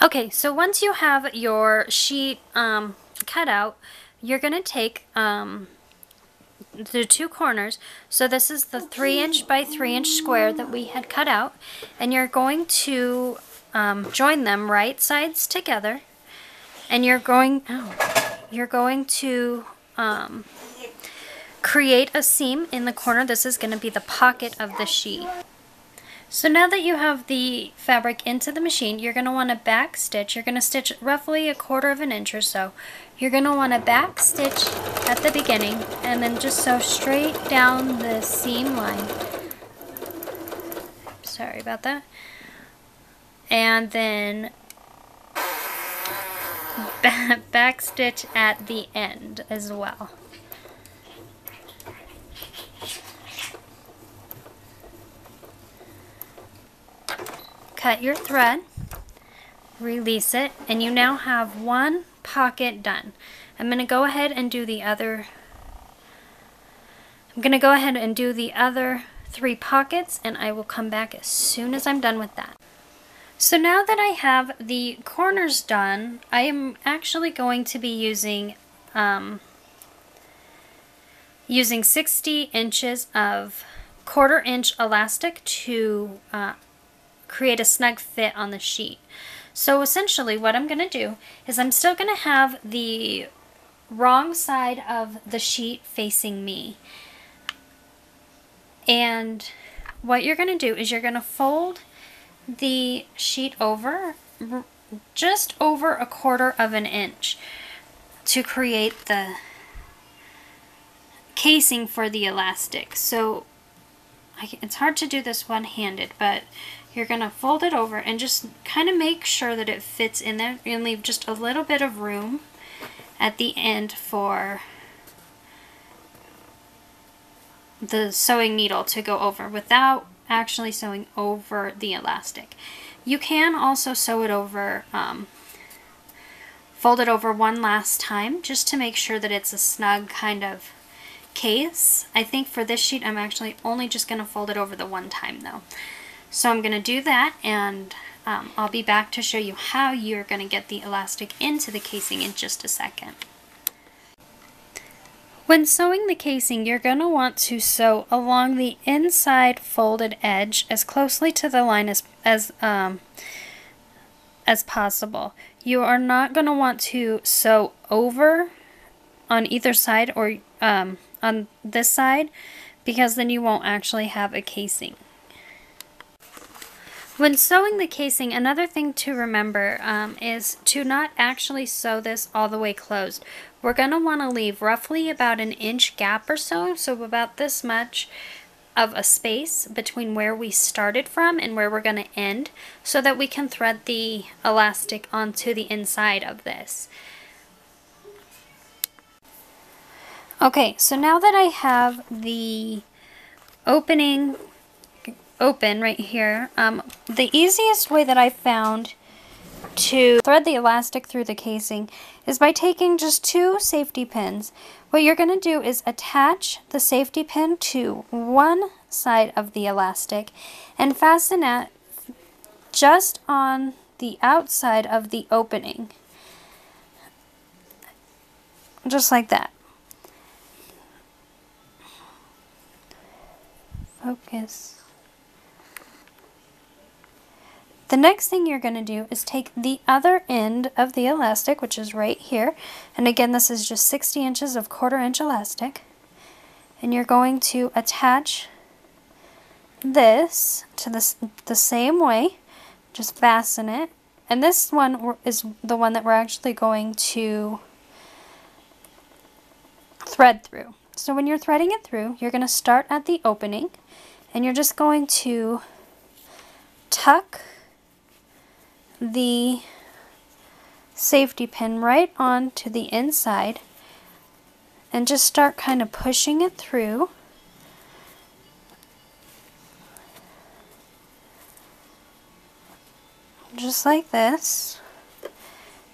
Okay, so once you have your sheet cut out, you're going to take the two corners. So this is the 3" by 3" square that we had cut out, and you're going to join them right sides together, and you're going to create a seam in the corner. This is going to be the pocket of the sheet. So now that you have the fabric into the machine, you're going to want to back stitch. You're going to stitch roughly 1/4 inch or so. You're going to want to back stitch at the beginning and then just sew straight down the seam line. Sorry about that. And then back stitch at the end as well. Cut your thread, release it, and you now have one pocket done. I'm going to go ahead and do the other 3 pockets, and I will come back as soon as I'm done with that. So now that I have the corners done, I am actually going to be using 60 inches of 1/4 inch elastic to create a snug fit on the sheet. So essentially what I'm going to do is I'm still going to have the wrong side of the sheet facing me. And what you're going to do is you're going to fold the sheet over just over 1/4 inch to create the casing for the elastic. So it's hard to do this one-handed, but you're going to fold it over and just kind of make sure that it fits in there and leave just a little bit of room at the end for the sewing needle to go over without actually sewing over the elastic. You can also sew it over, fold it over one last time just to make sure that it's a snug kind of case. I think for this sheet I'm actually only just going to fold it over the one time though. So I'm going to do that, and I'll be back to show you how you're going to get the elastic into the casing in just a second. When sewing the casing, you're going to want to sew along the inside folded edge as closely to the line as possible. You are not going to want to sew over on either side or on this side, because then you won't actually have a casing. When sewing the casing, another thing to remember is to not actually sew this all the way closed. We're going to want to leave roughly about 1 inch gap or so about this much of a space between where we started from and where we're going to end, so that we can thread the elastic onto the inside of this. Okay, so now that I have the opening open right here, the easiest way that I found to thread the elastic through the casing is by taking just 2 safety pins. What you're going to do is attach the safety pin to one side of the elastic and fasten it just on the outside of the opening, just like that. Focus. The next thing you're going to do is take the other end of the elastic, which is right here, and again this is just 60 inches of 1/4 inch elastic, and you're going to attach this to the same way, just fasten it, and this one is the one that we're actually going to thread through. So when you're threading it through, you're going to start at the opening, and you're just going to tuck the safety pin right on to the inside and just start kind of pushing it through. Just like this.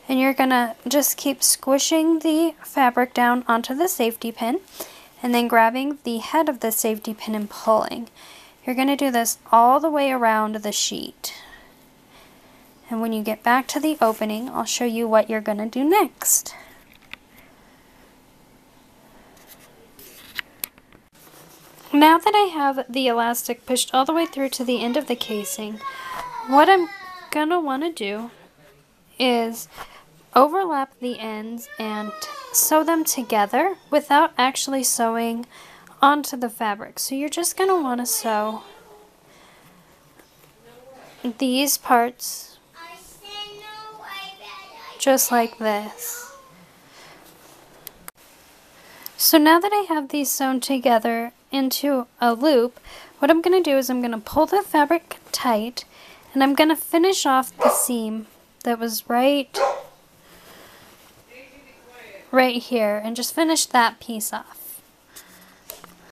And you're gonna just keep squishing the fabric down onto the safety pin and then grabbing the head of the safety pin and pulling. You're gonna do this all the way around the sheet. And when you get back to the opening, I'll show you what you're going to do next. Now that I have the elastic pushed all the way through to the end of the casing, what I'm going to want to do is overlap the ends and sew them together without actually sewing onto the fabric. So you're just going to want to sew these parts just like this. So now that I have these sewn together into a loop, what I'm going to do is I'm going to pull the fabric tight and I'm going to finish off the seam that was right here and just finish that piece off.